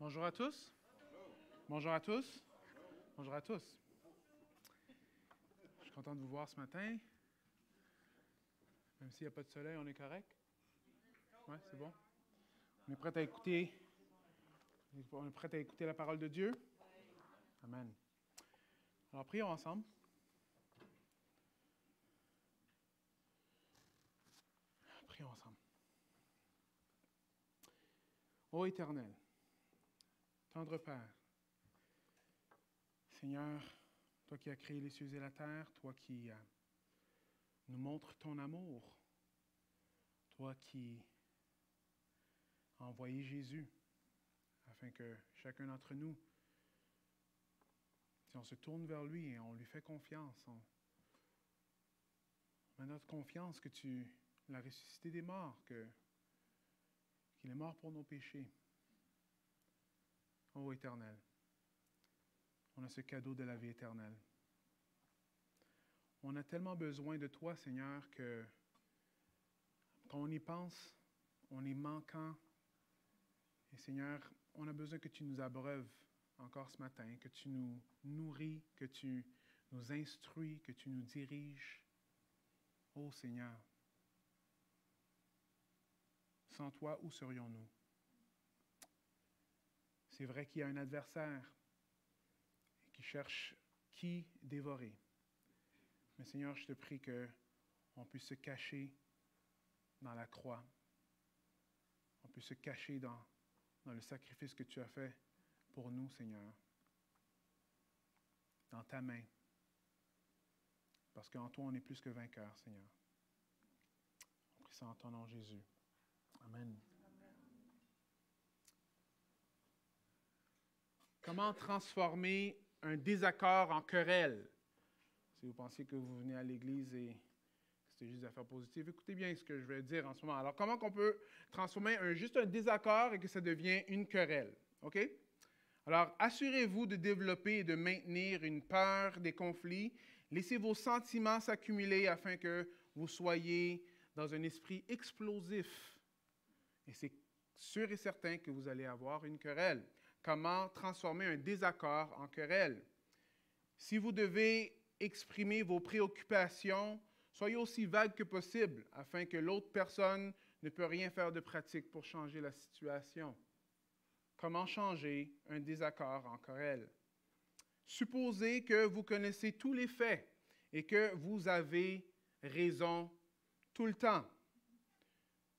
Bonjour à tous. Bonjour à tous. Bonjour à tous. Je suis content de vous voir ce matin. Même s'il n'y a pas de soleil, on est correct? Oui, c'est bon. On est prêt à écouter. On est prêt à écouter la parole de Dieu? Amen. Alors, prions ensemble. Prions ensemble. Ô Éternel, tendre Père, Seigneur, toi qui as créé les cieux et la terre, toi qui nous montres ton amour, toi qui as envoyé Jésus, afin que chacun d'entre nous, si on se tourne vers lui et on lui fait confiance, on met notre confiance que tu l'as ressuscité des morts, qu'il est mort pour nos péchés. Ô Éternel, on a ce cadeau de la vie éternelle. On a tellement besoin de toi, Seigneur, que quand on y pense, on est manquant. Et Seigneur, on a besoin que tu nous abreuves encore ce matin, que tu nous nourris, que tu nous instruis, que tu nous diriges. Ô Seigneur, sans toi, où serions-nous? C'est vrai qu'il y a un adversaire qui cherche qui dévorer. Mais Seigneur, je te prie qu'on puisse se cacher dans la croix. On puisse se cacher dans le sacrifice que tu as fait pour nous, Seigneur. Dans ta main. Parce qu'en toi, on est plus que vainqueurs, Seigneur. On prie ça en ton nom, Jésus. Amen. Comment transformer un désaccord en querelle? Si vous pensez que vous venez à l'Église et que c'était juste des affaires positives, écoutez bien ce que je vais dire en ce moment. Alors, comment on peut transformer juste un désaccord et que ça devienne une querelle? OK? Alors, assurez-vous de développer et de maintenir une peur des conflits. Laissez vos sentiments s'accumuler afin que vous soyez dans un esprit explosif. Et c'est sûr et certain que vous allez avoir une querelle. Comment transformer un désaccord en querelle? Si vous devez exprimer vos préoccupations, soyez aussi vague que possible afin que l'autre personne ne peut rien faire de pratique pour changer la situation. Comment changer un désaccord en querelle? Supposez que vous connaissez tous les faits et que vous avez raison tout le temps.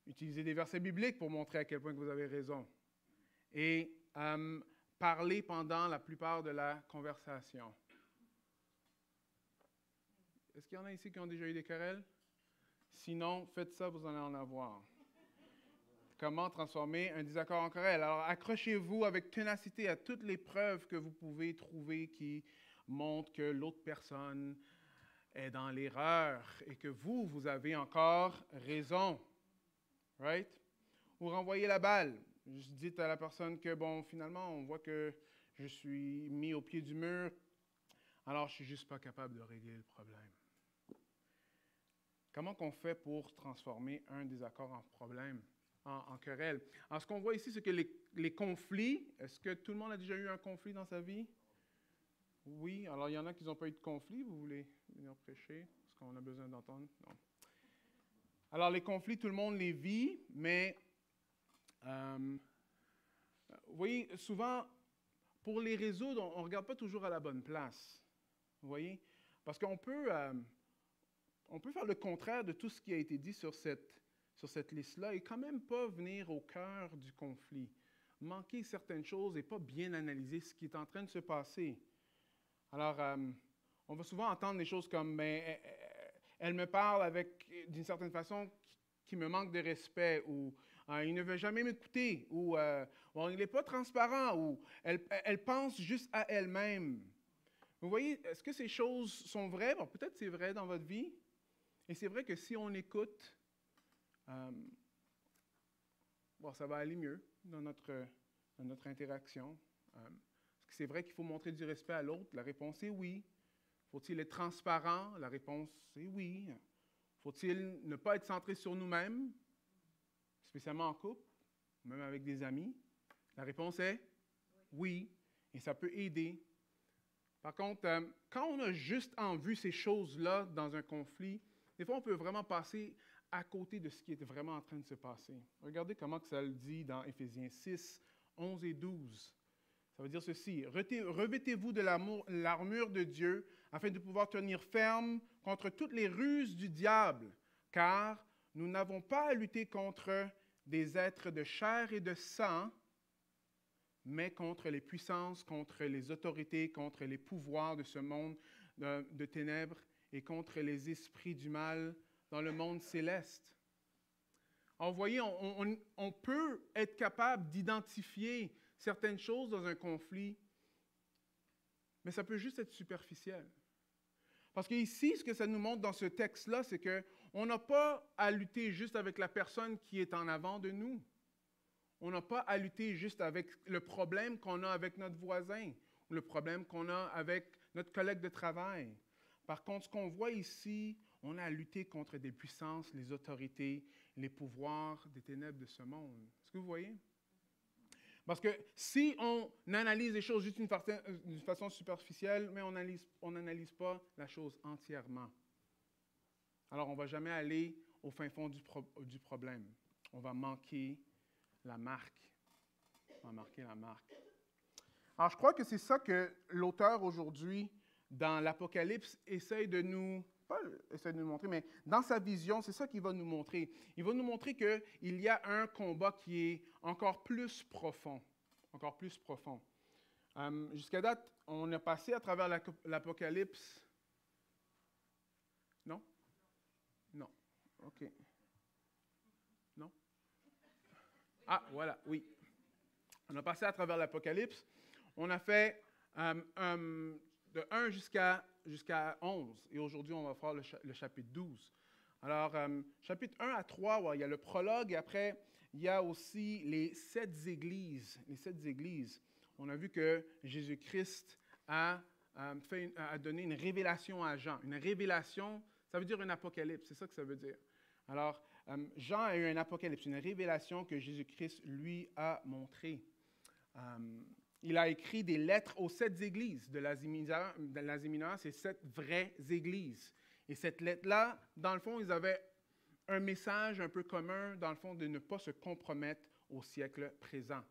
Utilisez des versets bibliques pour montrer à quel point que vous avez raison. Et parlez pendant la plupart de la conversation. Est-ce qu'il y en a ici qui ont déjà eu des querelles? Sinon, faites ça, vous allez en avoir. Comment transformer un désaccord en querelle? Alors, accrochez-vous avec ténacité à toutes les preuves que vous pouvez trouver qui montrent que l'autre personne est dans l'erreur et que vous avez encore raison. Right? Ou renvoyez la balle. Dites à la personne que, bon, finalement, on voit que je suis mis au pied du mur, alors je ne suis juste pas capable de régler le problème. Comment qu'on fait pour transformer un désaccord en problème, en querelle? Alors, ce qu'on voit ici, c'est que les conflits, est-ce que tout le monde a déjà eu un conflit dans sa vie? Oui. Alors, il y en a qui n'ont pas eu de conflit. Vous voulez venir prêcher? Est-ce qu'on a besoin d'entendre? Non. Alors, les conflits, tout le monde les vit, mais vous voyez, souvent, pour les résoudre, on ne regarde pas toujours à la bonne place. Vous voyez? Parce qu'on peut faire le contraire de tout ce qui a été dit sur cette liste-là et quand même pas venir au cœur du conflit. Manquer certaines choses et pas bien analyser ce qui est en train de se passer. Alors, on va souvent entendre des choses comme mais, elle me parle d'une certaine façon qui me manque de respect, ou il ne veut jamais m'écouter, ou il n'est pas transparent, ou elle pense juste à elle-même. Vous voyez, est-ce que ces choses sont vraies? Bon, peut-être c'est vrai dans votre vie. Et c'est vrai que si on écoute, ça va aller mieux dans notre interaction. Est-ce que c'est vrai qu'il faut montrer du respect à l'autre? La réponse est oui. Faut-il être transparent? La réponse est oui. Faut-il ne pas être centré sur nous-mêmes, spécialement en couple, même avec des amis? La réponse est oui, et ça peut aider. Par contre, quand on a juste en vue ces choses-là dans un conflit, des fois, on peut vraiment passer à côté de ce qui est vraiment en train de se passer. Regardez comment que ça le dit dans Éphésiens 6, 11 et 12. Ça veut dire ceci: revêtez-vous de l'armure de Dieu afin de pouvoir tenir ferme contre toutes les ruses du diable, car nous n'avons pas à lutter contre des êtres de chair et de sang, mais contre les puissances, contre les autorités, contre les pouvoirs de ce monde de ténèbres et contre les esprits du mal dans le monde céleste. Alors, vous voyez, on peut être capable d'identifier certaines choses dans un conflit, mais ça peut juste être superficiel. Parce qu'ici, ce que ça nous montre dans ce texte-là, c'est qu'on n'a pas à lutter juste avec la personne qui est en avant de nous. On n'a pas à lutter juste avec le problème qu'on a avec notre voisin ou le problème qu'on a avec notre collègue de travail. Par contre, ce qu'on voit ici, on a à lutter contre des puissances, les autorités, les pouvoirs des ténèbres de ce monde. Est-ce que vous voyez? Parce que si on analyse les choses juste d'une façon superficielle, mais on n'analyse pas la chose entièrement, alors on ne va jamais aller au fin fond du problème. On va manquer la marque. On va marquer la marque. Alors, je crois que c'est ça que l'auteur aujourd'hui, dans l'Apocalypse, essaie de nous montrer, mais dans sa vision, c'est ça qu'il va nous montrer. Il va nous montrer qu'il y a un combat qui est encore plus profond. Encore plus profond. Jusqu'à date, on a passé à travers l'Apocalypse. Non? Non. OK. Non? Ah, voilà, oui. On a passé à travers l'Apocalypse. On a fait de 1 jusqu'à 11. Et aujourd'hui, on va faire le chapitre 12. Alors, chapitre 1 à 3, il y a le prologue. Et après, il y a aussi les 7 églises. Les 7 églises. On a vu que Jésus-Christ a donné une révélation à Jean. Une révélation, ça veut dire un apocalypse. C'est ça que ça veut dire. Alors, Jean a eu un apocalypse, une révélation que Jésus-Christ lui a montrée. Il a écrit des lettres aux 7 églises de l'Asie mineure, c'est 7 vraies églises. Et cette lettre-là, dans le fond, ils avaient un message un peu commun, dans le fond, de ne pas se compromettre au siècle présent.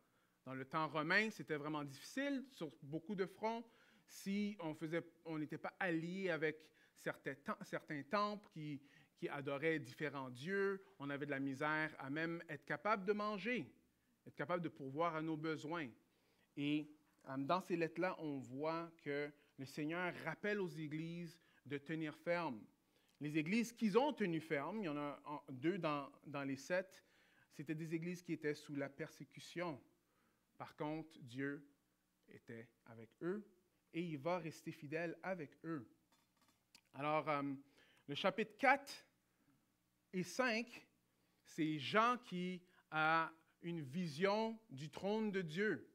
Dans le temps romain, c'était vraiment difficile sur beaucoup de fronts. Si on n'était pas allié avec certains temples qui adoraient différents dieux, on avait de la misère à même être capable de manger, être capable de pourvoir à nos besoins. Et dans ces lettres-là, on voit que le Seigneur rappelle aux églises de tenir ferme. Les églises qu'ils ont tenues fermes, il y en a 2 dans les 7, c'était des églises qui étaient sous la persécution. Par contre, Dieu était avec eux et il va rester fidèle avec eux. Alors, le chapitre 4 et 5, c'est Jean qui a une vision du trône de Dieu.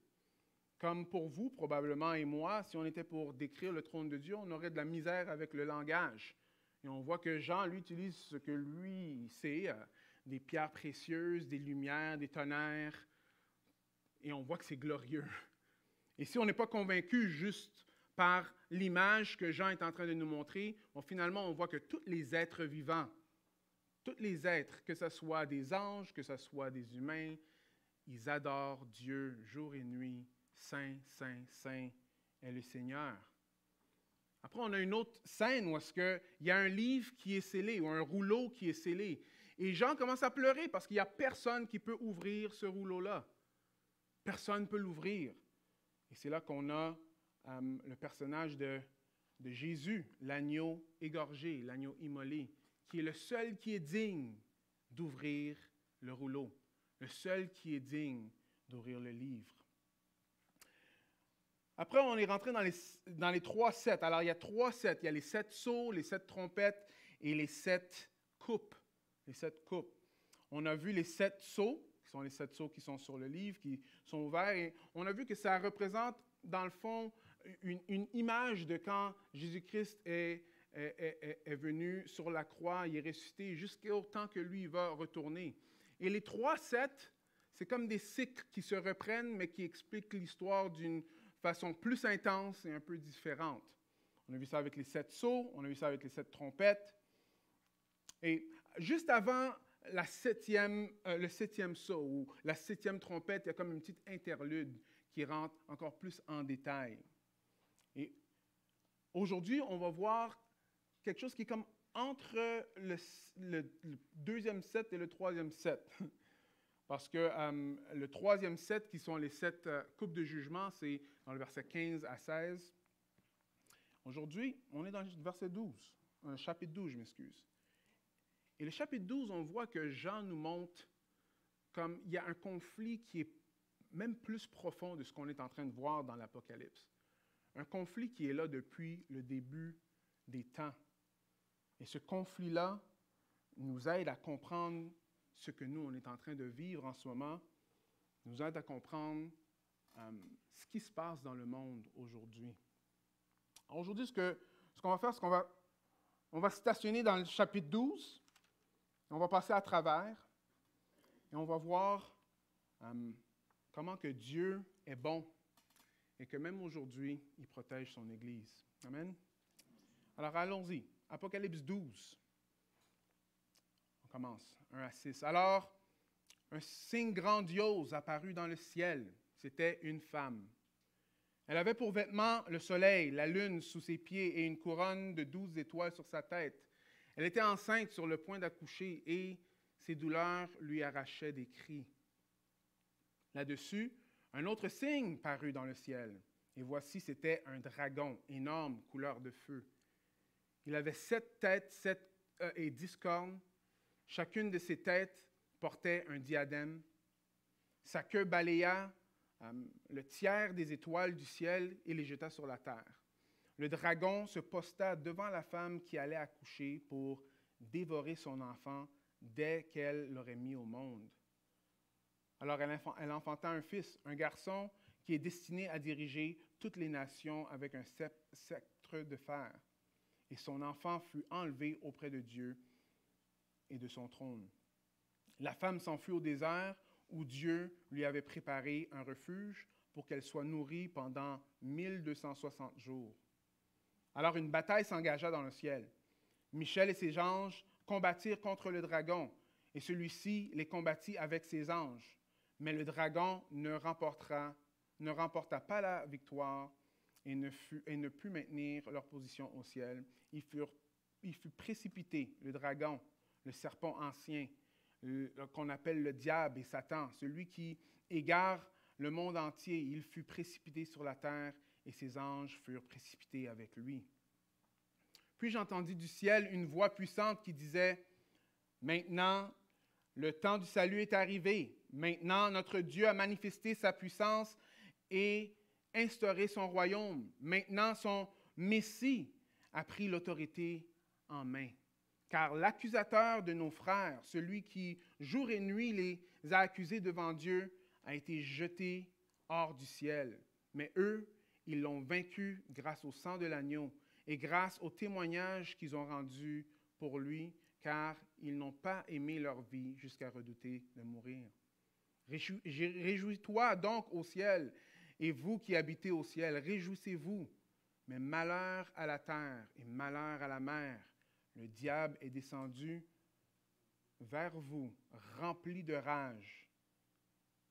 Comme pour vous, probablement, et moi, si on était pour décrire le trône de Dieu, on aurait de la misère avec le langage. Et on voit que Jean, lui, utilise ce que lui sait, des pierres précieuses, des lumières, des tonnerres, et on voit que c'est glorieux. Et si on n'est pas convaincu juste par l'image que Jean est en train de nous montrer, finalement, on voit que tous les êtres vivants, tous les êtres, que ce soit des anges, que ce soit des humains, ils adorent Dieu jour et nuit. Saint, Saint, Saint est le Seigneur. Après, on a une autre scène où il y a un livre qui est scellé, ou un rouleau qui est scellé. Et Jean commence à pleurer parce qu'il n'y a personne qui peut ouvrir ce rouleau-là. Personne ne peut l'ouvrir. Et c'est là qu'on a le personnage de Jésus, l'agneau égorgé, l'agneau immolé, qui est le seul qui est digne d'ouvrir le rouleau, le seul qui est digne d'ouvrir le livre. Après, on est rentré dans les 3 sets. Alors, il y a 3 sets. Il y a les 7 sceaux, les 7 trompettes et les 7 coupes. Les 7 coupes. On a vu les 7 sceaux, qui sont les 7 sceaux qui sont sur le livre, qui sont ouverts. Et on a vu que ça représente, dans le fond, une image de quand Jésus-Christ est venu sur la croix, il est ressuscité jusqu'au temps que lui va retourner. Et les 3 sets, c'est comme des cycles qui se reprennent, mais qui expliquent l'histoire d'une façon plus intense et un peu différente. On a vu ça avec les 7 sceaux, on a vu ça avec les 7 trompettes. Et juste avant le septième sceau ou la 7e trompette, il y a comme une petite interlude qui rentre encore plus en détail. Et aujourd'hui, on va voir quelque chose qui est comme entre le deuxième set et le troisième set. Parce que le troisième set, qui sont les 7 coupes de jugement, c'est dans le verset 15 à 16. Aujourd'hui, on est dans le verset 12, chapitre 12, je m'excuse. Et le chapitre 12, on voit que Jean nous montre comme il y a un conflit qui est même plus profond de ce qu'on est en train de voir dans l'Apocalypse. Un conflit qui est là depuis le début des temps. Et ce conflit-là nous aide à comprendre ce que nous, on est en train de vivre en ce moment, nous aide à comprendre ce qui se passe dans le monde aujourd'hui. Aujourd'hui, ce qu'on va faire, c'est qu'on va stationner dans le chapitre 12, on va passer à travers, et on va voir comment que Dieu est bon, et que même aujourd'hui, il protège son Église. Amen? Alors, allons-y. Apocalypse 12. On commence, 1 à 6. Alors, un signe grandiose apparut dans le ciel. C'était une femme. Elle avait pour vêtement le soleil, la lune sous ses pieds et une couronne de 12 étoiles sur sa tête. Elle était enceinte sur le point d'accoucher et ses douleurs lui arrachaient des cris. Là-dessus, un autre signe parut dans le ciel. Et voici, c'était un dragon énorme, couleur de feu. Il avait 7 têtes et 10 cornes. Chacune de ses têtes portait un diadème. Sa queue balaya le tiers des étoiles du ciel et les jeta sur la terre. Le dragon se posta devant la femme qui allait accoucher pour dévorer son enfant dès qu'elle l'aurait mis au monde. Alors elle enfanta un fils, un garçon qui est destiné à diriger toutes les nations avec un sceptre de fer. Et son enfant fut enlevé auprès de Dieu et de son trône. La femme s'enfuit au désert où Dieu lui avait préparé un refuge pour qu'elle soit nourrie pendant 1260 jours. Alors une bataille s'engagea dans le ciel. Michel et ses anges combattirent contre le dragon, et celui-ci les combattit avec ses anges. Mais le dragon ne remporta pas la victoire et ne put maintenir leur position au ciel. Il fut précipité, le dragon, le serpent ancien, qu'on appelle le diable et Satan, celui qui égare le monde entier. Il fut précipité sur la terre et ses anges furent précipités avec lui. Puis j'entendis du ciel une voix puissante qui disait « Maintenant, le temps du salut est arrivé. Maintenant, notre Dieu a manifesté sa puissance et instauré son royaume. Maintenant, son Messie a pris l'autorité en main. Car l'accusateur de nos frères, celui qui jour et nuit les a accusés devant Dieu, a été jeté hors du ciel. Mais eux, ils l'ont vaincu grâce au sang de l'agneau et grâce au témoignage qu'ils ont rendu pour lui, car ils n'ont pas aimé leur vie jusqu'à redouter de mourir. Réjouis-toi donc au ciel, et vous qui habitez au ciel, réjouissez-vous. Mais malheur à la terre et malheur à la mer. Le diable est descendu vers vous, rempli de rage,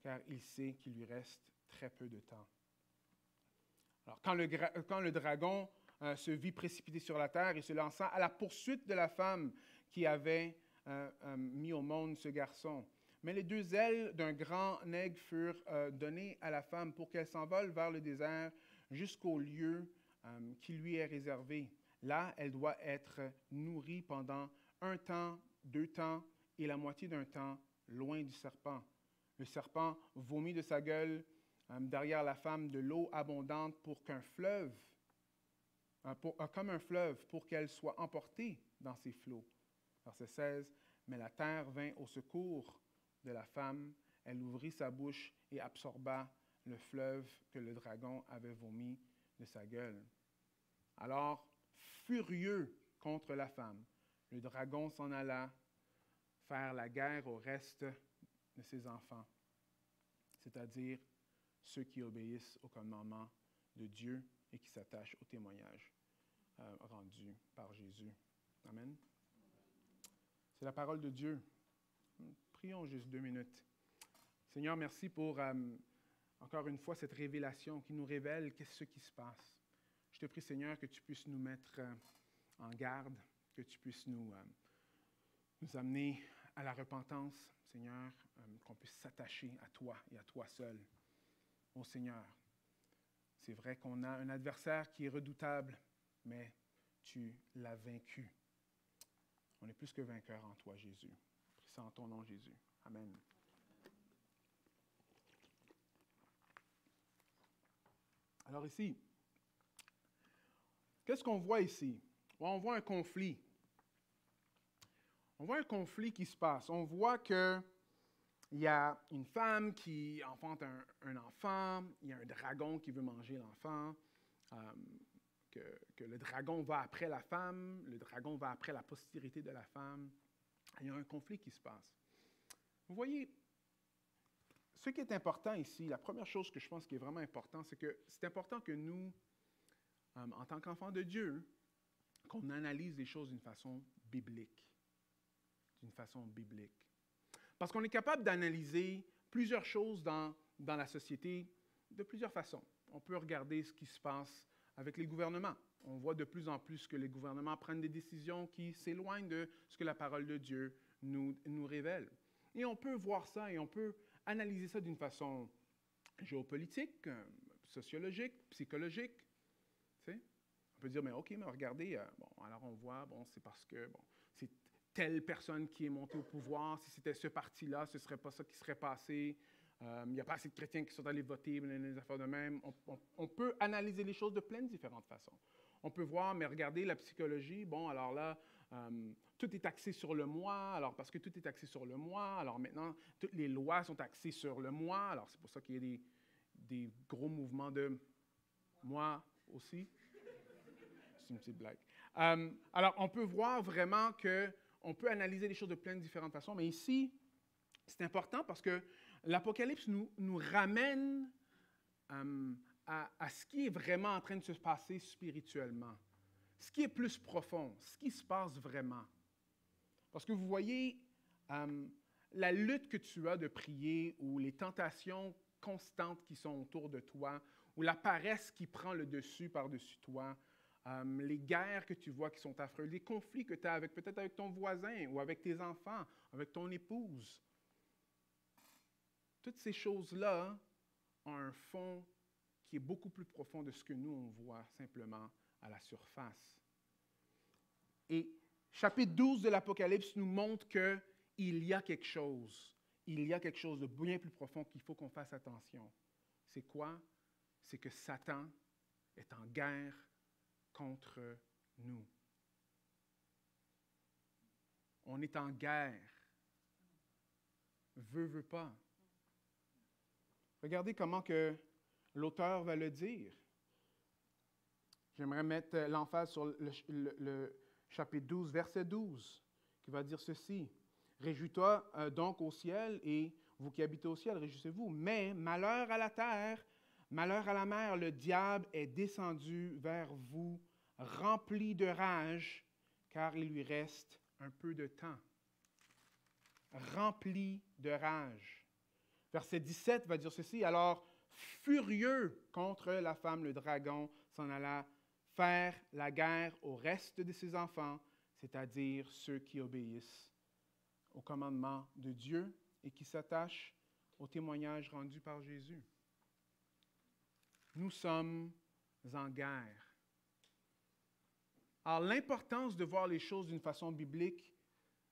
car il sait qu'il lui reste très peu de temps. Alors, quand le dragon se vit précipité sur la terre, il se lança à la poursuite de la femme qui avait mis au monde ce garçon. Mais les 2 ailes d'un grand aigle furent données à la femme pour qu'elle s'envole vers le désert jusqu'au lieu qui lui est réservé. Là, elle doit être nourrie pendant 1 temps, 2 temps et la moitié d'un temps, loin du serpent. Le serpent vomit de sa gueule derrière la femme de l'eau abondante comme un fleuve, pour qu'elle soit emportée dans ses flots. Verset 16, mais la terre vint au secours de la femme. Elle ouvrit sa bouche et absorba le fleuve que le dragon avait vomi de sa gueule. Alors, furieux contre la femme, le dragon s'en alla faire la guerre au reste de ses enfants c'est-à-dire ceux qui obéissent au commandement de Dieu et qui s'attachent au témoignage rendu par Jésus. Amen. C'est la parole de Dieu. Prions juste 2 minutes. Seigneur, merci pour, encore une fois, cette révélation qui nous révèle ce qui se passe. Je te prie, Seigneur, que tu puisses nous mettre en garde, que tu puisses nous amener à la repentance, Seigneur, qu'on puisse s'attacher à toi et à toi seul. Ô Seigneur, c'est vrai qu'on a un adversaire qui est redoutable, mais tu l'as vaincu. On est plus que vainqueurs en toi, Jésus. Prie ça en ton nom, Jésus. Amen. Alors ici, qu'est-ce qu'on voit ici? On voit un conflit. On voit un conflit qui se passe. On voit qu'il y a une femme qui enfante un enfant, il y a un dragon qui veut manger l'enfant, que le dragon va après la femme, le dragon va après la postérité de la femme. Il y a un conflit qui se passe. Vous voyez, ce qui est important ici, la première chose que je pense qui est vraiment important, c'est que c'est important que nous, en tant qu'enfants de Dieu, qu'on analyse les choses d'une façon biblique. D'une façon biblique. Parce qu'on est capable d'analyser plusieurs choses dans la société de plusieurs façons. On peut regarder ce qui se passe avec les gouvernements. On voit de plus en plus que les gouvernements prennent des décisions qui s'éloignent de ce que la parole de Dieu nous révèle. Et on peut voir ça et on peut analyser ça d'une façon géopolitique, sociologique, psychologique. Tu sais? On peut dire, mais OK, mais regardez, alors on voit, c'est parce que, c'est telle personne qui est montée au pouvoir. Si c'était ce parti-là, ce ne serait pas ça qui serait passé. Il n'y a pas assez de chrétiens qui sont allés voter, les affaires de même. On peut analyser les choses de plein de différentes façons. On peut voir, mais regardez la psychologie. Alors là, tout est axé sur le moi. Alors, parce que tout est axé sur le moi, alors maintenant, toutes les lois sont axées sur le moi. Alors, c'est pour ça qu'il y a des gros mouvements de moi aussi. C'est une petite blague. Alors, on peut voir vraiment qu'on peut analyser les choses de plein de différentes façons. Mais ici, c'est important parce que l'Apocalypse nous ramène à ce qui est vraiment en train de se passer spirituellement, ce qui est plus profond, ce qui se passe vraiment. Parce que vous voyez, la lutte que tu as de prier ou les tentations constantes qui sont autour de toi ou la paresse qui prend le dessus par-dessus toi, les guerres que tu vois qui sont affreuses, les conflits que tu as peut-être avec ton voisin ou avec tes enfants, avec ton épouse. Toutes ces choses-là ont un fond qui est beaucoup plus profond de ce que nous, on voit simplement à la surface. Et chapitre 12 de l'Apocalypse nous montre qu'il y a quelque chose. Il y a quelque chose de bien plus profond qu'il faut qu'on fasse attention. C'est quoi? C'est que Satan est en guerre contre nous. On est en guerre. Veut pas. Regardez comment que l'auteur va le dire. J'aimerais mettre l'emphase sur le chapitre 12, verset 12, qui va dire ceci. « Réjouis-toi donc au ciel, et vous qui habitez au ciel, réjouissez-vous. Mais malheur à la terre, malheur à la mer, le diable est descendu vers vous, rempli de rage, car il lui reste un peu de temps. » Rempli de rage. Verset 17 va dire ceci. « Alors, furieux contre la femme, le dragon s'en alla faire la guerre au reste de ses enfants, c'est-à-dire ceux qui obéissent au commandement de Dieu et qui s'attachent au témoignage rendu par Jésus. » Nous sommes en guerre. Alors, l'importance de voir les choses d'une façon biblique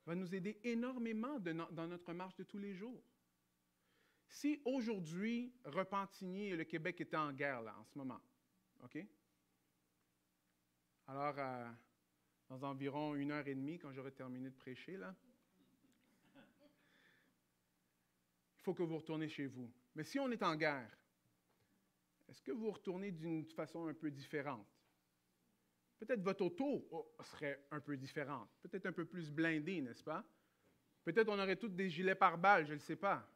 va nous aider énormément dans notre marche de tous les jours. Si aujourd'hui, Repentigny et le Québec étaient en guerre là, en ce moment, OK? Alors, dans environ 1h30, quand j'aurai terminé de prêcher, là, il faut que vous retournez chez vous. Mais si on est en guerre, est-ce que vous retournez d'une façon un peu différente? Peut-être votre auto serait un peu différente, peut-être un peu plus blindée, n'est-ce pas? Peut-être on aurait tous des gilets pare-balles, je ne le sais pas.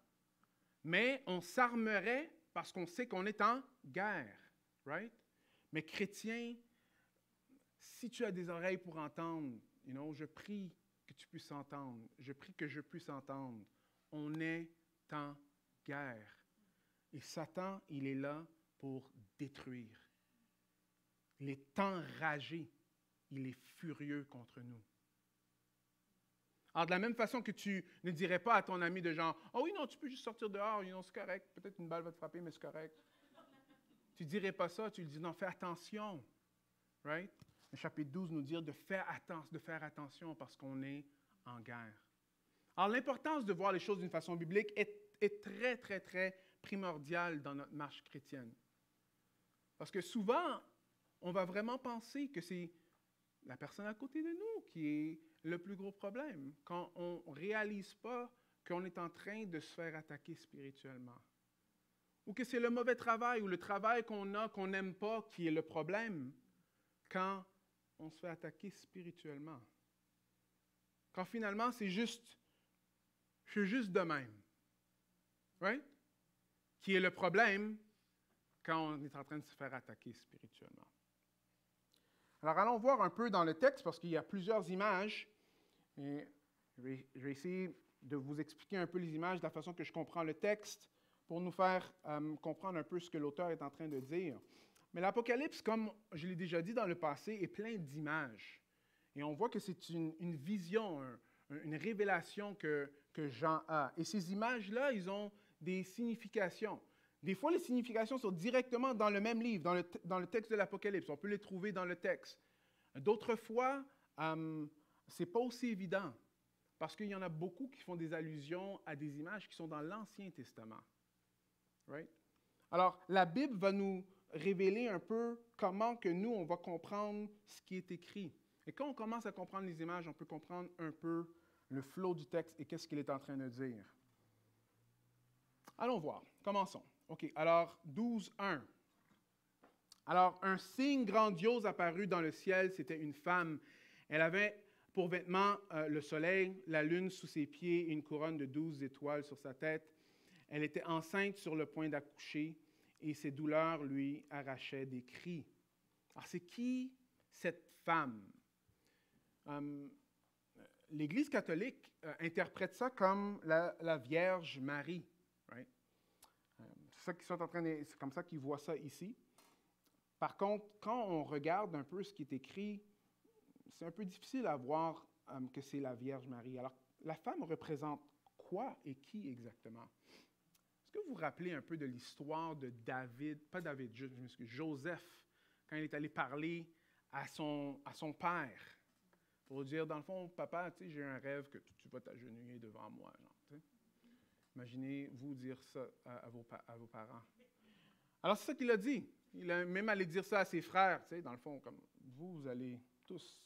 Mais on s'armerait parce qu'on sait qu'on est en guerre, right? Mais chrétien, si tu as des oreilles pour entendre, je prie que tu puisses entendre. Je prie que je puisse entendre. On est en guerre. Et Satan, il est là pour détruire. Il est enragé. Il est furieux contre nous. Alors, de la même façon que tu ne dirais pas à ton ami de genre, « Oh oui, non, tu peux juste sortir dehors, c'est correct. Peut-être une balle va te frapper, mais c'est correct. » Tu ne dirais pas ça, tu lui dis, « Non, fais attention. » Right? Le chapitre 12 nous dit de faire attention parce qu'on est en guerre. Alors, l'importance de voir les choses d'une façon biblique est très, très, très primordiale dans notre marche chrétienne. Parce que souvent, on va vraiment penser que c'est la personne à côté de nous qui est le plus gros problème, quand on ne réalise pas qu'on est en train de se faire attaquer spirituellement. Ou que c'est le mauvais travail ou le travail qu'on a, qu'on n'aime pas, qui est le problème, quand on se fait attaquer spirituellement. Quand finalement, c'est juste de même. Right? Qui est le problème quand on est en train de se faire attaquer spirituellement. Alors, allons voir un peu dans le texte, parce qu'il y a plusieurs images. Et je vais essayer de vous expliquer un peu les images de la façon que je comprends le texte pour nous faire comprendre un peu ce que l'auteur est en train de dire. Mais l'Apocalypse, comme je l'ai déjà dit dans le passé, est plein d'images. Et on voit que c'est une vision, une révélation que Jean a. Et ces images-là, ils ont des significations. Des fois, les significations sont directement dans le même livre, dans le texte de l'Apocalypse. On peut les trouver dans le texte. D'autres fois, ce n'est pas aussi évident, parce qu'il y en a beaucoup qui font des allusions à des images qui sont dans l'Ancien Testament. Right? Alors, la Bible va nous révéler un peu comment que nous, on va comprendre ce qui est écrit. Et quand on commence à comprendre les images, on peut comprendre un peu le flot du texte et qu'est-ce qu'il est en train de dire. Allons voir. Commençons. OK. Alors, 12:1. Alors, un signe grandiose apparut dans le ciel. C'était une femme. Elle avait pour vêtements le soleil, la lune sous ses pieds et une couronne de 12 étoiles sur sa tête. Elle était enceinte sur le point d'accoucher et ses douleurs lui arrachaient des cris. Alors, c'est qui cette femme? L'Église catholique interprète ça comme la Vierge Marie. Right? C'est comme ça qu'ils voient ça ici. Par contre, quand on regarde un peu ce qui est écrit, c'est un peu difficile à voir que c'est la Vierge Marie. Alors, la femme représente quoi et qui exactement? Est-ce que vous vous rappelez un peu de l'histoire de Joseph, quand il est allé parler à son père, pour dire, dans le fond, papa, tu sais, j'ai un rêve que tu vas t'agenouiller devant moi. Genre, tu sais. Imaginez-vous dire ça à vos parents. Alors, c'est ça qu'il a dit. Il a même allé dire ça à ses frères, tu sais, dans le fond, comme vous allez tous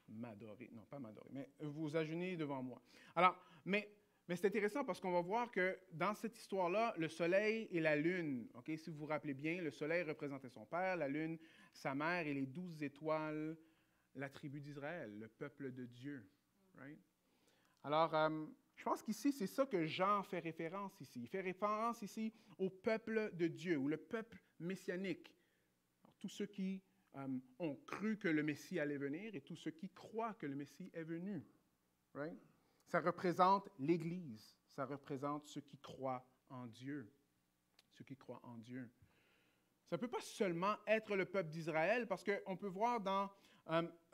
m'adorer. Non, pas m'adorer, mais vous agenouiller devant moi. Alors, mais c'est intéressant parce qu'on va voir que dans cette histoire-là, le soleil et la lune, okay, si vous vous rappelez bien, le soleil représentait son père, la lune, sa mère, et les 12 étoiles, la tribu d'Israël, le peuple de Dieu. Right? Alors, je pense qu'ici, c'est ça que Jean fait référence ici. Il fait référence ici au peuple de Dieu, ou le peuple messianique. Alors, tous ceux qui ont cru que le Messie allait venir et tous ceux qui croient que le Messie est venu. Right? Ça représente l'Église. Ça représente ceux qui croient en Dieu. Ceux qui croient en Dieu. Ça ne peut pas seulement être le peuple d'Israël, parce qu'on peut voir dans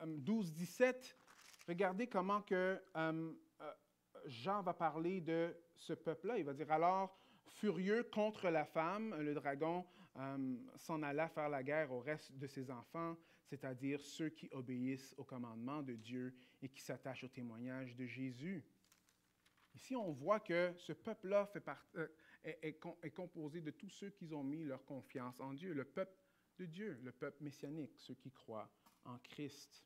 12-17, regardez comment que Jean va parler de ce peuple-là. Il va dire, alors, furieux contre la femme, le dragon s'en alla faire la guerre au reste de ses enfants, c'est-à-dire ceux qui obéissent au commandement de Dieu et qui s'attachent au témoignage de Jésus. Ici, on voit que ce peuple-là est composé de tous ceux qui ont mis leur confiance en Dieu, le peuple de Dieu, le peuple messianique, ceux qui croient en Christ.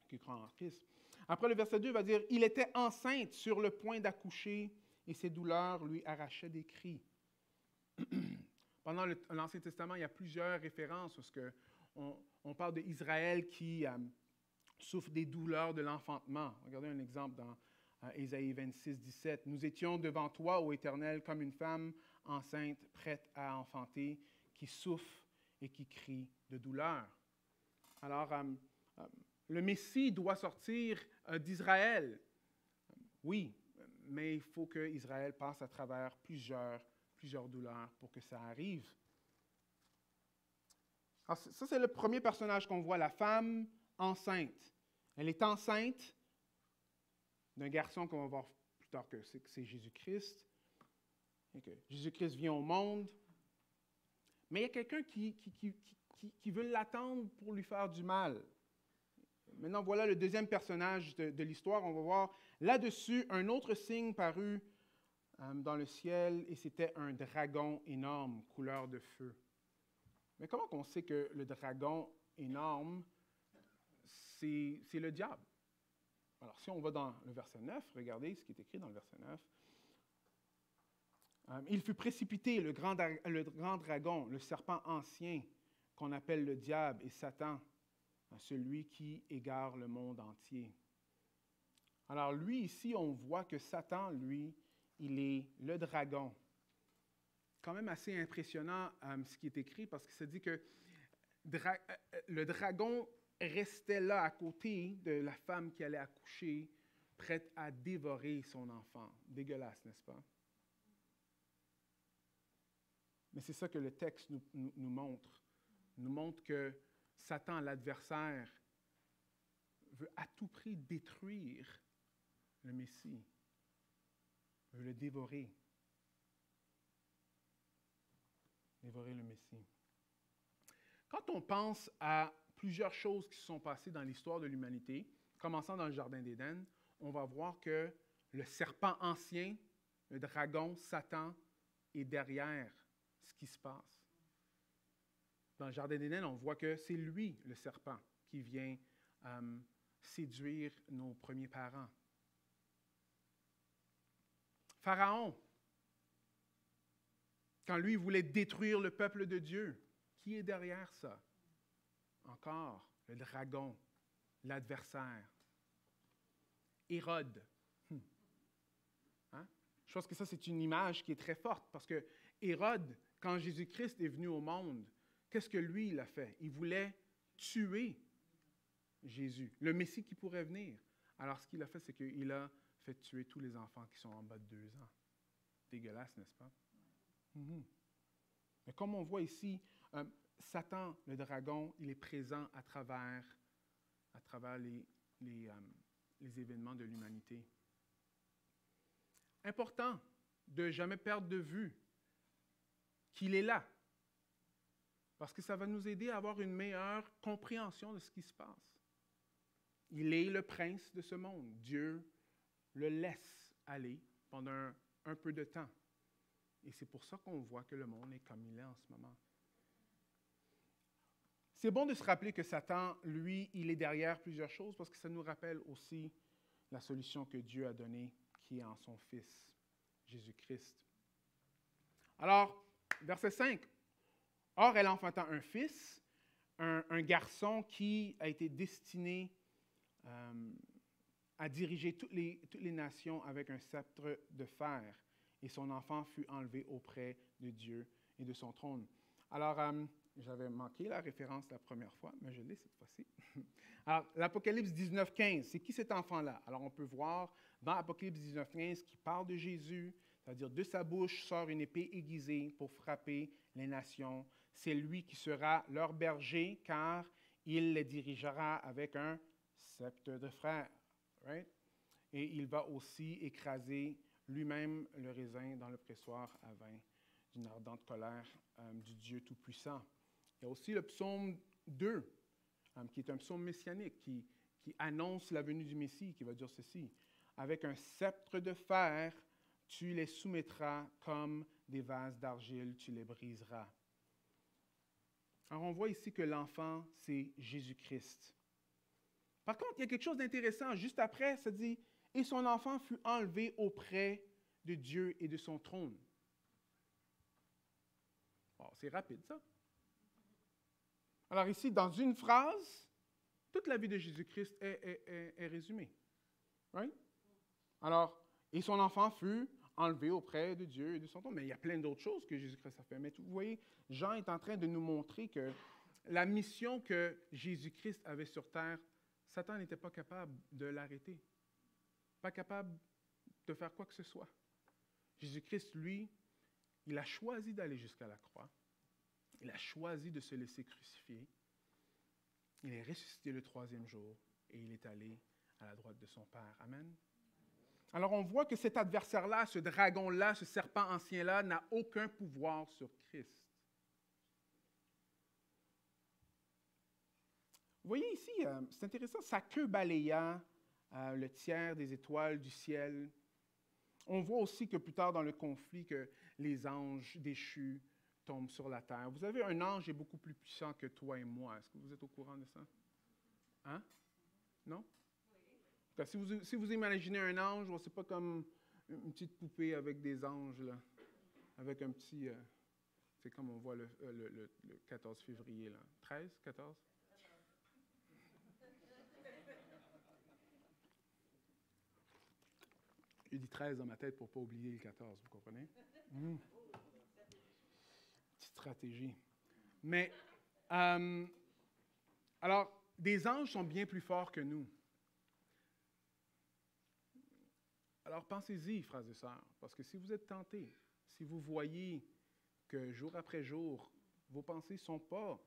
Qui croient en Christ. Après, le verset 2 va dire, « Il était enceinte sur le point d'accoucher et ses douleurs lui arrachaient des cris. » Pendant l'Ancien Testament, il y a plusieurs références parce qu'on parle d'Israël qui souffre des douleurs de l'enfantement. Regardez un exemple dans Ésaïe 26, 17. « Nous étions devant toi, ô Éternel, comme une femme enceinte, prête à enfanter, qui souffre et qui crie de douleur. » Alors, le Messie doit sortir d'Israël. Oui, mais il faut qu'Israël passe à travers plusieurs douleurs pour que ça arrive. Alors, ça, c'est le premier personnage qu'on voit, la femme enceinte. Elle est enceinte d'un garçon qu'on va voir plus tard que c'est Jésus-Christ. Et que Jésus-Christ vient au monde. Mais il y a quelqu'un qui veut l'attendre pour lui faire du mal. Maintenant, voilà le deuxième personnage de l'histoire. On va voir là-dessus un autre signe paru dans le ciel, et c'était un dragon énorme, couleur de feu. Mais comment on sait que le dragon énorme, c'est le diable? Alors, si on va dans le verset 9, regardez ce qui est écrit dans le verset 9. Il fut précipité, le grand dragon, le serpent ancien, qu'on appelle le diable et Satan, celui qui égare le monde entier. Alors lui, ici, on voit que Satan, lui, il est le dragon. Quand même assez impressionnant ce qui est écrit, parce que ça dit que le dragon restait là à côté de la femme qui allait accoucher, prête à dévorer son enfant. Dégueulasse, n'est-ce pas? Mais c'est ça que le texte nous montre. Il nous montre que Satan, l'adversaire, veut à tout prix détruire le Messie, veut le dévorer. Dévorer le Messie. Quand on pense à plusieurs choses qui se sont passées dans l'histoire de l'humanité, commençant dans le Jardin d'Éden, on va voir que le serpent ancien, le dragon, Satan, est derrière ce qui se passe. Dans le Jardin d'Éden, on voit que c'est lui, le serpent, qui vient séduire nos premiers parents. Pharaon, quand lui voulait détruire le peuple de Dieu, qui est derrière ça? Encore, le dragon, l'adversaire. Hérode. Hein? Je pense que ça, c'est une image qui est très forte, parce que Hérode, quand Jésus-Christ est venu au monde, qu'est-ce que lui, il a fait? Il voulait tuer Jésus, le Messie qui pourrait venir. Alors, ce qu'il a fait, c'est qu'il a fait tuer tous les enfants qui sont en bas de 2 ans. Dégueulasse, n'est-ce pas? Mm-hmm. Mais comme on voit ici, Satan, le dragon, il est présent à travers les événements de l'humanité. Important de ne jamais perdre de vue qu'il est là, parce que ça va nous aider à avoir une meilleure compréhension de ce qui se passe. Il est le prince de ce monde. Dieu le laisse aller pendant un peu de temps. Et c'est pour ça qu'on voit que le monde est comme il est en ce moment. C'est bon de se rappeler que Satan, lui, il est derrière plusieurs choses, parce que ça nous rappelle aussi la solution que Dieu a donnée, qui est en son Fils, Jésus-Christ. Alors, verset 5. « Or, elle enfanta un fils, un garçon qui a été destiné à diriger toutes les nations avec un sceptre de fer. Et son enfant fut enlevé auprès de Dieu et de son trône. » Alors, j'avais manqué la référence la première fois, mais je l'ai cette fois-ci. Alors, l'Apocalypse 19:15, c'est qui cet enfant-là? Alors, on peut voir dans l'Apocalypse 19:15 qui parle de Jésus, c'est-à-dire de sa bouche sort une épée aiguisée pour frapper les nations. C'est lui qui sera leur berger, car il les dirigera avec un sceptre de fer. Right? Et il va aussi écraser lui-même le raisin dans le pressoir à vin d'une ardente colère du Dieu Tout-Puissant. Il y a aussi le psaume 2, qui est un psaume messianique, qui annonce la venue du Messie, qui va dire ceci. « Avec un sceptre de fer, tu les soumettras comme des vases d'argile, tu les briseras. » Alors, on voit ici que l'enfant, c'est Jésus-Christ. Par contre, il y a quelque chose d'intéressant. Juste après, ça dit « Et son enfant fut enlevé auprès de Dieu et de son trône. » Bon, c'est rapide, ça. Alors ici, dans une phrase, toute la vie de Jésus-Christ est résumée. Right? Alors, et son enfant fut enlevé auprès de Dieu et de son tombe. Mais il y a plein d'autres choses que Jésus-Christ a fait. Mais vous voyez, Jean est en train de nous montrer que la mission que Jésus-Christ avait sur terre, Satan n'était pas capable de l'arrêter. Pas capable de faire quoi que ce soit. Jésus-Christ, lui, il a choisi d'aller jusqu'à la croix. Il a choisi de se laisser crucifier. Il est ressuscité le 3e jour et il est allé à la droite de son Père. Amen. Alors on voit que cet adversaire-là, ce dragon-là, ce serpent ancien-là, n'a aucun pouvoir sur Christ. Vous voyez ici, c'est intéressant, sa queue balayant le tiers des étoiles du ciel. On voit aussi que plus tard dans le conflit, que les anges déchus tombent sur la terre. Vous avez un ange qui est beaucoup plus puissant que toi et moi. Est-ce que vous êtes au courant de ça? Hein? Non? Si vous imaginez un ange, c'est pas comme une petite poupée avec des anges, là, avec un petit... c'est comme on voit le 14 février, là. 13, 14? J'ai dit 13 dans ma tête pour ne pas oublier le 14, vous comprenez? Petite stratégie. Mais, alors, des anges sont bien plus forts que nous. Alors, pensez-y, frères et sœurs, parce que si vous êtes tentés, si vous voyez que jour après jour, vos pensées ne sont pas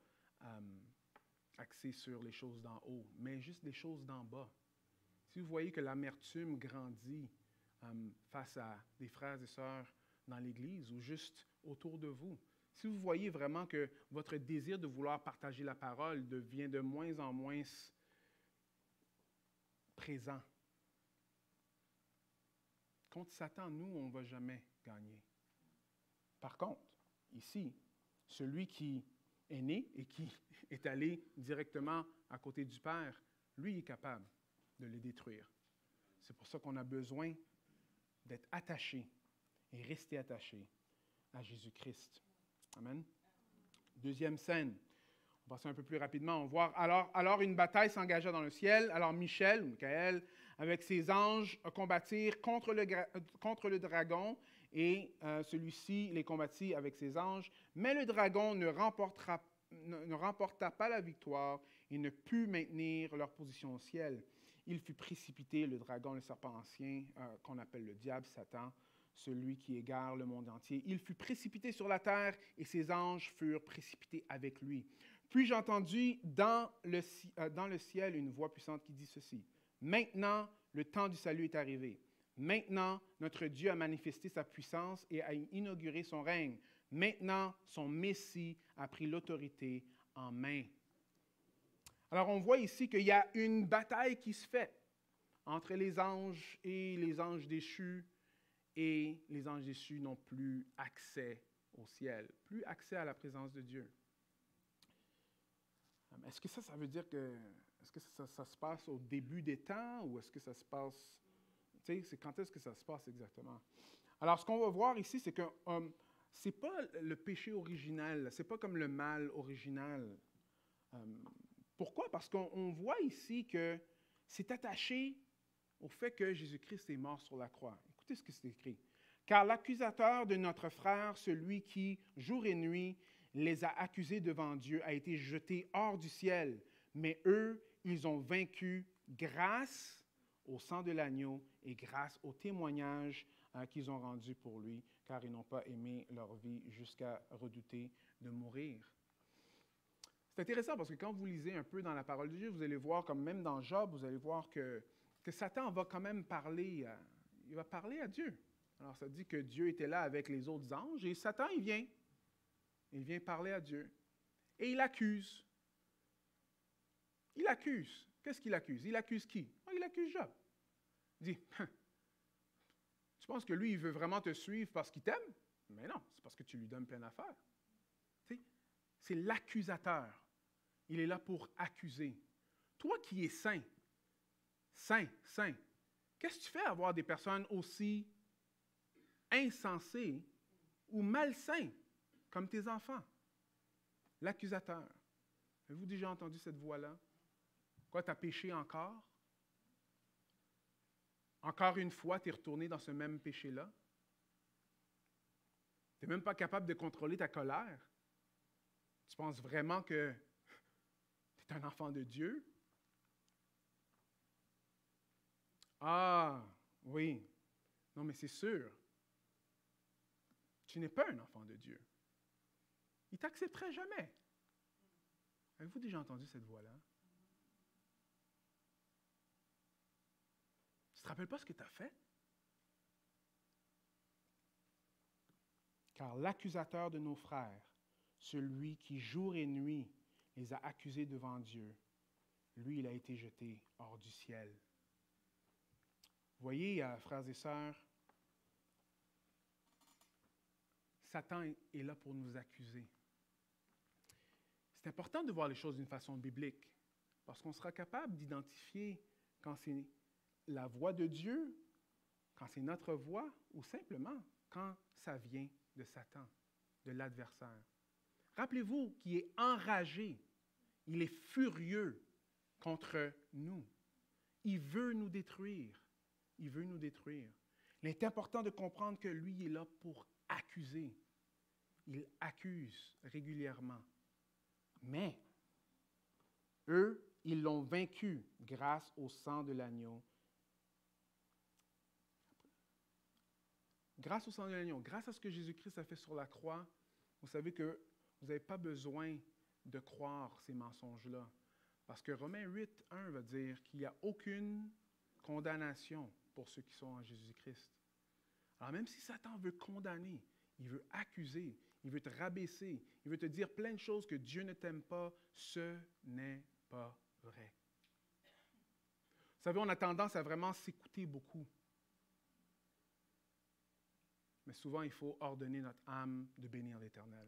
axées sur les choses d'en haut, mais juste les choses d'en bas. Si vous voyez que l'amertume grandit face à des frères et sœurs dans l'Église ou juste autour de vous, si vous voyez vraiment que votre désir de vouloir partager la parole devient de moins en moins présent, contre Satan, nous, on ne va jamais gagner. Par contre, ici, celui qui est né et qui est allé directement à côté du Père, lui est capable de les détruire. C'est pour ça qu'on a besoin d'être attaché et rester attaché à Jésus-Christ. Amen. Deuxième scène. On va passer un peu plus rapidement. On voit alors une bataille s'engagea dans le ciel. Alors Michel, ou Michael, avec ses anges, combattirent contre le dragon, et celui-ci les combattit avec ses anges. Mais le dragon ne remporta pas la victoire et ne put maintenir leur position au ciel. Il fut précipité, le dragon, le serpent ancien, qu'on appelle le diable, Satan, celui qui égare le monde entier. Il fut précipité sur la terre et ses anges furent précipités avec lui. Puis j'ai entendu dans le ciel une voix puissante qui dit ceci. Maintenant, le temps du salut est arrivé. Maintenant, notre Dieu a manifesté sa puissance et a inauguré son règne. Maintenant, son Messie a pris l'autorité en main. Alors, on voit ici qu'il y a une bataille qui se fait entre les anges et les anges déchus, et les anges déchus n'ont plus accès au ciel, plus accès à la présence de Dieu. Est-ce que ça veut dire que, est-ce que ça se passe au début des temps, ou est-ce que ça se passe, tu sais, quand est-ce que ça se passe exactement? Alors, ce qu'on va voir ici, c'est que ce n'est pas le péché original, ce n'est pas comme le mal original. Pourquoi? Parce qu'on voit ici que c'est attaché au fait que Jésus-Christ est mort sur la croix. Écoutez ce que c'est écrit. « Car l'accusateur de notre frère, celui qui, jour et nuit, les a accusés devant Dieu, a été jeté hors du ciel. Mais eux, ils ont vaincu grâce au sang de l'agneau et grâce au témoignage qu'ils ont rendu pour lui, car ils n'ont pas aimé leur vie jusqu'à redouter de mourir. » C'est intéressant parce que quand vous lisez un peu dans la parole de Dieu, vous allez voir, comme même dans Job, vous allez voir que Satan va quand même parler, il va parler à Dieu. Alors ça dit que Dieu était là avec les autres anges et Satan, il vient parler à Dieu. Et il accuse. Il accuse. Qu'est-ce qu'il accuse? Il accuse qui? Oh, il accuse Job. Il dit, tu penses que lui, il veut vraiment te suivre parce qu'il t'aime? Mais non, c'est parce que tu lui donnes plein d'affaires. Tu sais, c'est l'accusateur. Il est là pour accuser. Toi qui es saint, qu'est-ce que tu fais à avoir des personnes aussi insensées ou malsains comme tes enfants? L'accusateur. Avez-vous déjà entendu cette voix-là? Quoi, tu as péché encore? Encore une fois, tu es retourné dans ce même péché-là. Tu n'es même pas capable de contrôler ta colère. Tu penses vraiment que tu es un enfant de Dieu? Ah, oui. Non, mais c'est sûr. Tu n'es pas un enfant de Dieu. Il ne t'accepterait jamais. Avez-vous déjà entendu cette voix-là? Tu ne te rappelles pas ce que tu as fait? Car l'accusateur de nos frères, celui qui jour et nuit les a accusés devant Dieu, lui, il a été jeté hors du ciel. Voyez, frères et sœurs, Satan est là pour nous accuser. C'est important de voir les choses d'une façon biblique, parce qu'on sera capable d'identifier quand c'est la voix de Dieu, quand c'est notre voix, ou simplement quand ça vient de Satan, de l'adversaire. Rappelez-vous qu'il est enragé, il est furieux contre nous. Il veut nous détruire. Il veut nous détruire. Il est important de comprendre que lui il est là pour accuser. Il accuse régulièrement. Mais eux, ils l'ont vaincu grâce au sang de l'agneau. Grâce au sang de l'agneau, grâce à ce que Jésus-Christ a fait sur la croix, vous savez que vous n'avez pas besoin de croire ces mensonges-là. Parce que Romains 8, 1 va dire qu'il n'y a aucune condamnation pour ceux qui sont en Jésus-Christ. Alors même si Satan veut condamner, il veut accuser, il veut te rabaisser, il veut te dire plein de choses que Dieu ne t'aime pas, ce n'est pas vrai. Vous savez, on a tendance à vraiment s'écouter beaucoup. Mais souvent, il faut ordonner notre âme de bénir l'Éternel.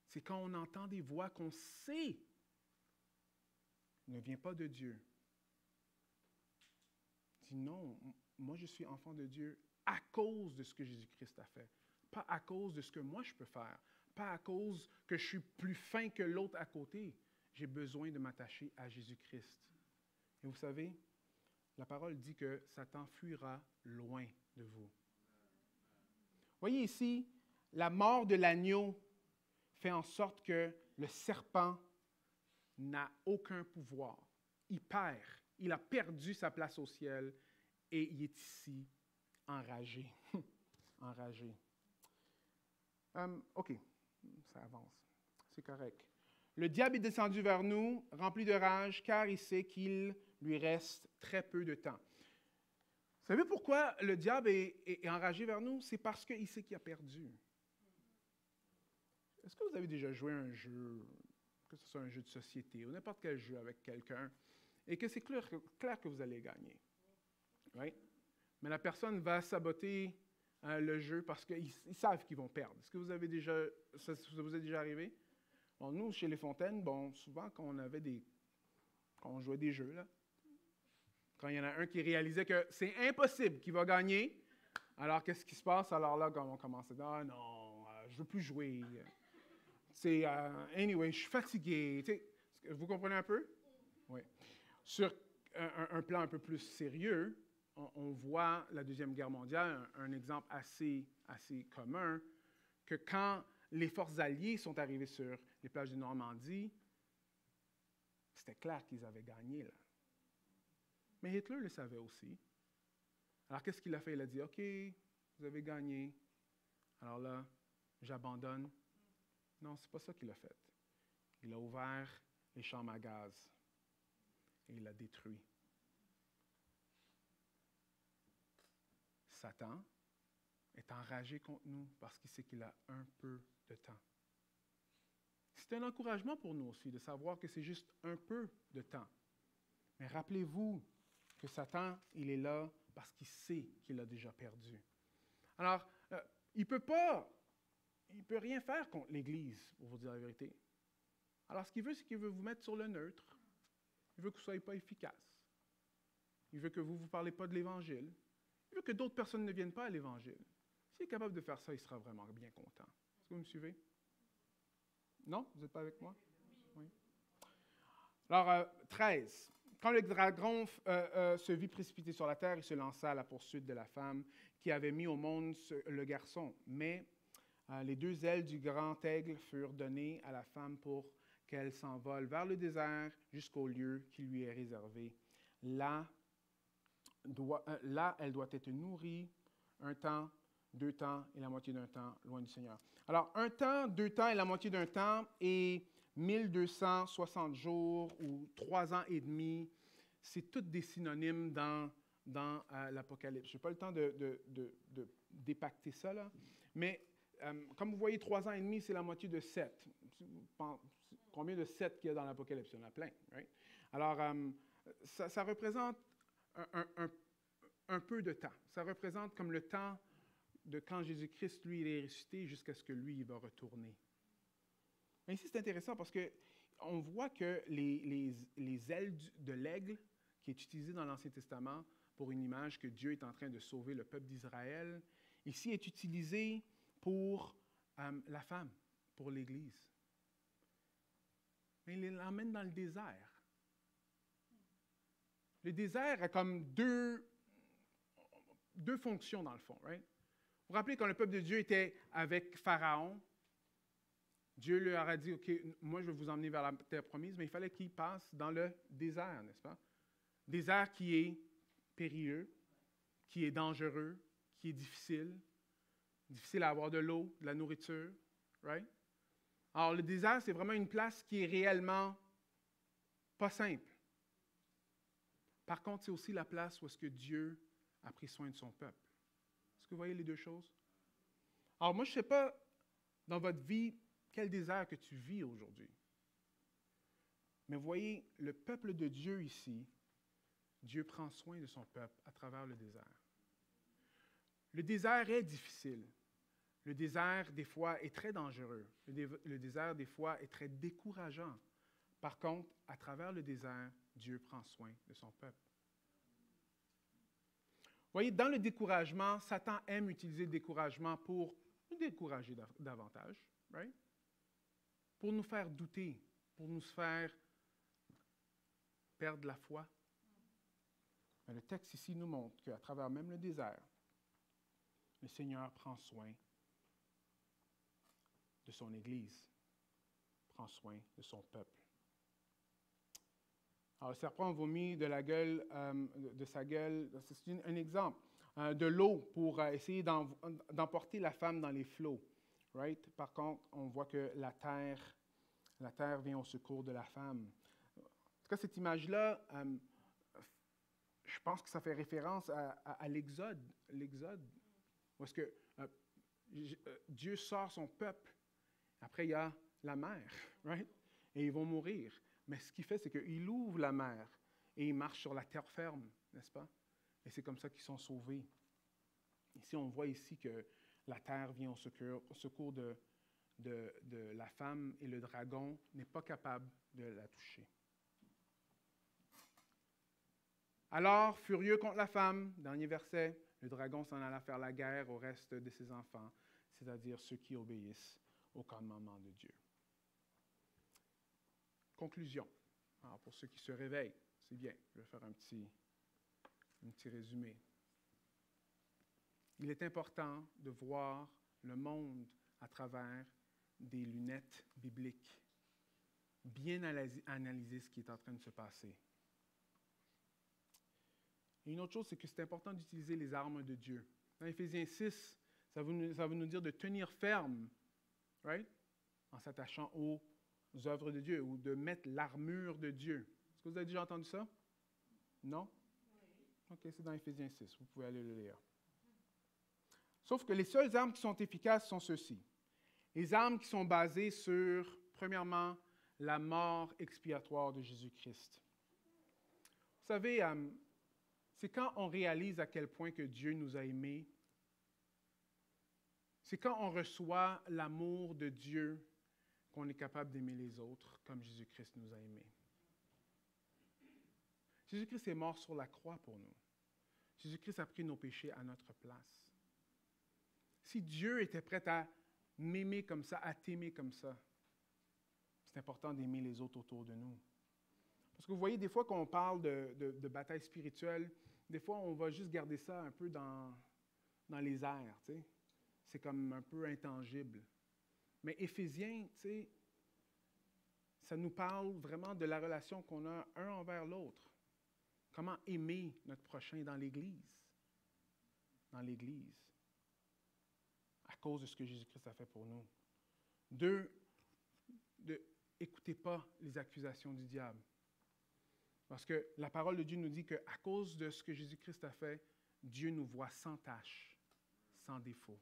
C'est quand on entend des voix qu'on sait ne vient pas de Dieu. Dis non, moi je suis enfant de Dieu à cause de ce que Jésus-Christ a fait. Pas à cause de ce que moi je peux faire. Pas à cause que je suis plus fin que l'autre à côté. J'ai besoin de m'attacher à Jésus-Christ. Et vous savez, la parole dit que Satan fuira loin de vous. Voyez ici, la mort de l'agneau fait en sorte que le serpent n'a aucun pouvoir. Il perd. Il a perdu sa place au ciel et il est ici enragé. Enragé. OK, ça avance. C'est correct. Le diable est descendu vers nous, rempli de rage, car il sait qu'il lui reste très peu de temps. Vous savez pourquoi le diable est enragé vers nous? C'est parce qu'il sait qu'il a perdu. Est-ce que vous avez déjà joué à un jeu, que ce soit un jeu de société ou n'importe quel jeu avec quelqu'un, et que c'est clair que vous allez gagner? Oui? Mais la personne va saboter le jeu parce qu'ils savent qu'ils vont perdre. Est-ce que ça vous est déjà arrivé? Bon, nous, chez Les Fontaines, souvent, quand on jouait des jeux, là, quand il y en a un qui réalisait que c'est impossible qu'il va gagner, alors qu'est-ce qui se passe? Alors là, quand on commence à dire « Ah non, je ne veux plus jouer. » Anyway, je suis fatigué. Vous comprenez un peu? Oui. Sur un plan un peu plus sérieux, on voit la Deuxième Guerre mondiale, un exemple assez commun, que quand les forces alliées sont arrivées sur les plages de Normandie, c'était clair qu'ils avaient gagné, là. Mais Hitler le savait aussi. Alors qu'est-ce qu'il a fait? Il a dit, OK, vous avez gagné. Alors là, j'abandonne. Non, c'est pas ça qu'il a fait. Il a ouvert les chambres à gaz et il l'a détruit. Satan est enragé contre nous parce qu'il sait qu'il a un peu de temps. C'est un encouragement pour nous aussi de savoir que c'est juste un peu de temps. Mais rappelez-vous que Satan, il est là parce qu'il sait qu'il a déjà perdu. Alors, il peut rien faire contre l'Église, pour vous dire la vérité. Alors, ce qu'il veut, c'est qu'il veut vous mettre sur le neutre. Il veut que vous ne soyez pas efficace. Il veut que vous ne parlez pas de l'Évangile. Il veut que d'autres personnes ne viennent pas à l'Évangile. S'il est capable de faire ça, il sera vraiment bien content. Est-ce que vous me suivez? Non? Vous n'êtes pas avec moi? Oui. Alors, 13. Quand le dragon se vit précipiter sur la terre, il se lança à la poursuite de la femme qui avait mis au monde le garçon. Mais les deux ailes du grand aigle furent données à la femme pour qu'elle s'envole vers le désert jusqu'au lieu qui lui est réservé. Là, elle doit être nourrie un temps, 2 temps et la moitié d'un temps loin du Seigneur. Alors, 1 temps, 2 temps et la moitié d'un temps et 1260 jours ou 3 ans et demi, c'est toutes des synonymes dans l'Apocalypse. Je n'ai pas le temps d'épacter ça, là, mais comme vous voyez, 3 ans et demi, c'est la moitié de 7. Combien de 7 qu'il y a dans l'Apocalypse? Il y en a plein. Right? Alors, ça représente un peu de temps. Ça représente comme le temps de quand Jésus-Christ, lui, il est ressuscité jusqu'à ce que lui, il va retourner. Mais ici, c'est intéressant parce qu'on voit que les ailes de l'aigle, qui est utilisé dans l'Ancien Testament pour une image que Dieu est en train de sauver le peuple d'Israël, ici est utilisé pour la femme, pour l'Église. Mais il l'emmène dans le désert. Le désert a comme deux fonctions dans le fond. Right? Vous vous rappelez quand le peuple de Dieu était avec Pharaon, Dieu leur a dit, OK, moi je vais vous emmener vers la terre promise, mais il fallait qu'il passe dans le désert, n'est-ce pas? Désert qui est périlleux, qui est dangereux, qui est difficile à avoir de l'eau, de la nourriture, right? Alors le désert, c'est vraiment une place qui est réellement pas simple. Par contre, c'est aussi la place où est-ce que Dieu a pris soin de son peuple. Est-ce que vous voyez les deux choses? Alors moi, je ne sais pas, dans votre vie, quel désert que tu vis aujourd'hui. Mais vous voyez, le peuple de Dieu ici, Dieu prend soin de son peuple à travers le désert. Le désert est difficile. Le désert, des fois, est très dangereux. Le désert, des fois, est très décourageant. Par contre, à travers le désert, Dieu prend soin de son peuple. Vous voyez, dans le découragement, Satan aime utiliser le découragement pour nous décourager davantage, right? Pour nous faire douter, pour nous faire perdre la foi. Mais le texte ici nous montre qu'à travers même le désert, le Seigneur prend soin de son Église, prend soin de son peuple. Alors, le serpent vomit de la gueule, de sa gueule, c'est un exemple, de l'eau pour essayer d'emporter la femme dans les flots. Right? Par contre, on voit que la terre vient au secours de la femme. En tout cas, cette image-là, je pense que ça fait référence à l'Exode. Où est-ce que Dieu sort son peuple. Après, il y a la mer, right? Et ils vont mourir. Mais ce qu'il fait, c'est qu'il ouvre la mer et il marche sur la terre ferme, n'est-ce pas? Et c'est comme ça qu'ils sont sauvés. Ici, on voit ici que la terre vient au secours de la femme et le dragon n'est pas capable de la toucher. Alors, furieux contre la femme, dernier verset, le dragon s'en alla faire la guerre au reste de ses enfants, c'est-à-dire ceux qui obéissent au commandement de Dieu. Conclusion. Alors, pour ceux qui se réveillent, c'est bien, je vais faire un petit résumé. Il est important de voir le monde à travers des lunettes bibliques, bien analyser ce qui est en train de se passer. Et une autre chose, c'est que c'est important d'utiliser les armes de Dieu. Dans Éphésiens 6, ça va nous dire de tenir ferme, right? En s'attachant aux œuvres de Dieu, ou de mettre l'armure de Dieu. Est-ce que vous avez déjà entendu ça? Non? OK, c'est dans Éphésiens 6, vous pouvez aller le lire. Sauf que les seules armes qui sont efficaces sont ceux-ci. Les armes qui sont basées sur, premièrement, la mort expiatoire de Jésus-Christ. Vous savez, c'est quand on réalise à quel point que Dieu nous a aimés, c'est quand on reçoit l'amour de Dieu qu'on est capable d'aimer les autres comme Jésus-Christ nous a aimés. Jésus-Christ est mort sur la croix pour nous. Jésus-Christ a pris nos péchés à notre place. Si Dieu était prêt à m'aimer comme ça, à t'aimer comme ça, c'est important d'aimer les autres autour de nous. Parce que vous voyez, des fois, quand on parle de bataille spirituelle, des fois, on va juste garder ça un peu dans les airs, tu sais. C'est comme un peu intangible. Mais Éphésiens, tu sais, ça nous parle vraiment de la relation qu'on a un envers l'autre. Comment aimer notre prochain dans l'Église. Dans l'Église. À cause de ce que Jésus-Christ a fait pour nous. 2, écoutez pas les accusations du diable. Parce que la parole de Dieu nous dit qu'à cause de ce que Jésus-Christ a fait, Dieu nous voit sans tache, sans défaut.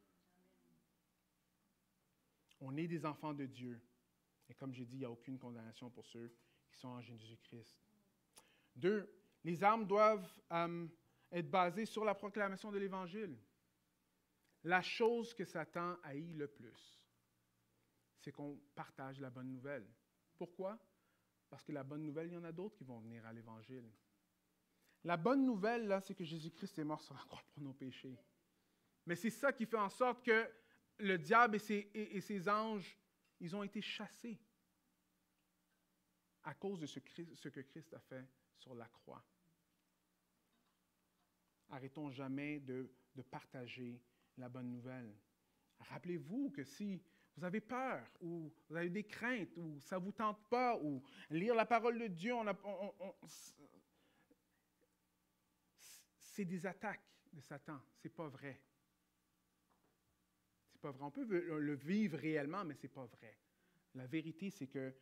On est des enfants de Dieu. Et comme j'ai dit, il n'y a aucune condamnation pour ceux qui sont en Jésus-Christ. 2, les armes doivent être basées sur la proclamation de l'Évangile. La chose que Satan haït le plus, c'est qu'on partage la bonne nouvelle. Pourquoi? Parce que la bonne nouvelle, il y en a d'autres qui vont venir à l'Évangile. La bonne nouvelle, là, c'est que Jésus-Christ est mort sur la croix pour nos péchés. Mais c'est ça qui fait en sorte que le diable et ses anges, ils ont été chassés à cause de ce que Christ a fait sur la croix. Arrêtons jamais de partager la bonne nouvelle. Rappelez-vous que si vous avez peur, ou vous avez des craintes, ou ça ne vous tente pas, ou lire la parole de Dieu, c'est des attaques de Satan. Ce n'est pas vrai. C'est pas vrai. On peut le vivre réellement, mais ce n'est pas vrai. La vérité, c'est que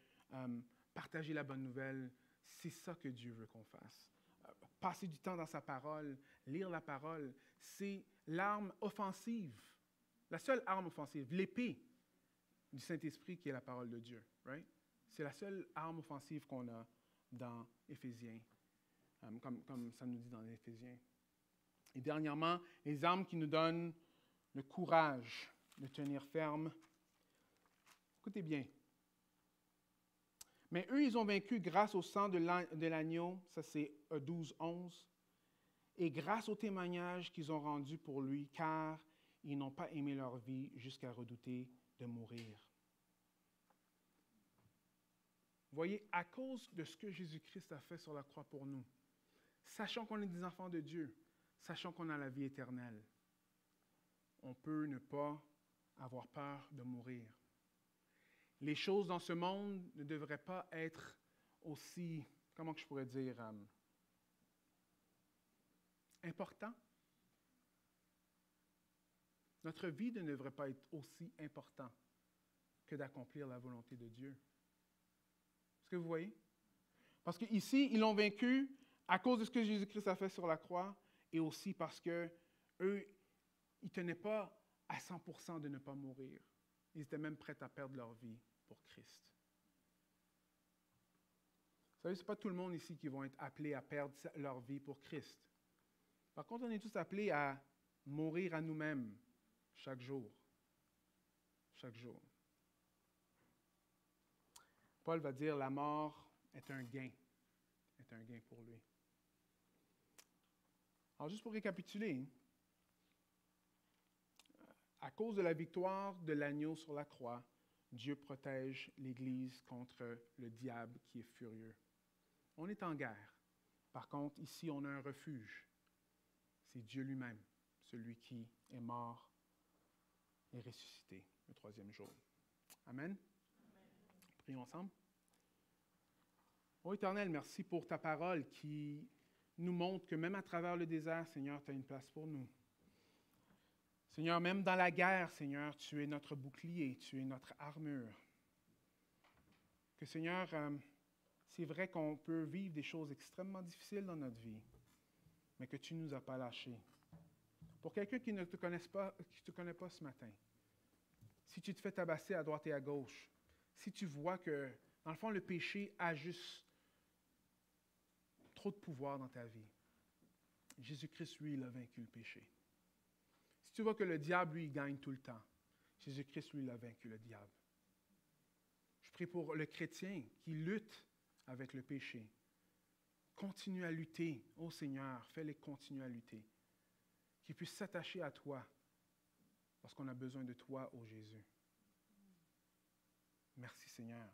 partager la bonne nouvelle, c'est ça que Dieu veut qu'on fasse. Passer du temps dans sa parole, lire la parole, c'est l'arme offensive. La seule arme offensive, l'épée du Saint-Esprit qui est la parole de Dieu. Right? C'est la seule arme offensive qu'on a dans Éphésiens, comme ça nous dit dans Éphésiens. Et dernièrement, les armes qui nous donnent le courage de tenir ferme. Écoutez bien. Mais eux, ils ont vaincu grâce au sang de l'agneau, ça c'est 12, 11, et grâce au témoignage qu'ils ont rendu pour lui, car ils n'ont pas aimé leur vie jusqu'à redouter de mourir. Vous voyez, à cause de ce que Jésus-Christ a fait sur la croix pour nous, sachant qu'on est des enfants de Dieu, sachant qu'on a la vie éternelle, on peut ne pas avoir peur de mourir. Les choses dans ce monde ne devraient pas être aussi, comment je pourrais dire, importantes. Notre vie ne devrait pas être aussi importante que d'accomplir la volonté de Dieu. Est-ce que vous voyez? Parce qu'ici, ils l'ont vaincu à cause de ce que Jésus-Christ a fait sur la croix et aussi parce qu'eux, ils ne tenaient pas à 100% de ne pas mourir. Ils étaient même prêts à perdre leur vie pour Christ. Vous savez, ce n'est pas tout le monde ici qui vont être appelés à perdre leur vie pour Christ. Par contre, on est tous appelés à mourir à nous-mêmes chaque jour. Chaque jour. Paul va dire, la mort est un gain. Est un gain pour lui. Alors, juste pour récapituler, à cause de la victoire de l'agneau sur la croix, Dieu protège l'Église contre le diable qui est furieux. On est en guerre. Par contre, ici, on a un refuge. C'est Dieu lui-même, celui qui est mort et ressuscité le 3e jour. Amen. Prions ensemble. Ô Éternel, merci pour ta parole qui nous montre que même à travers le désert, Seigneur, tu as une place pour nous. Seigneur, même dans la guerre, Seigneur, tu es notre bouclier, tu es notre armure. Que Seigneur, c'est vrai qu'on peut vivre des choses extrêmement difficiles dans notre vie, mais que tu ne nous as pas lâchés. Pour quelqu'un qui ne te connaît pas ce matin, si tu te fais tabasser à droite et à gauche, si tu vois que, dans le fond, le péché a juste trop de pouvoir dans ta vie, Jésus-Christ, lui, il a vaincu le péché. Si tu vois que le diable, lui, il gagne tout le temps, Jésus-Christ, lui, il a vaincu le diable. Je prie pour le chrétien qui lutte avec le péché. Continue à lutter. Ô Seigneur, fais-les continuer à lutter. Qu'ils puissent s'attacher à toi parce qu'on a besoin de toi, ô Jésus. Merci Seigneur.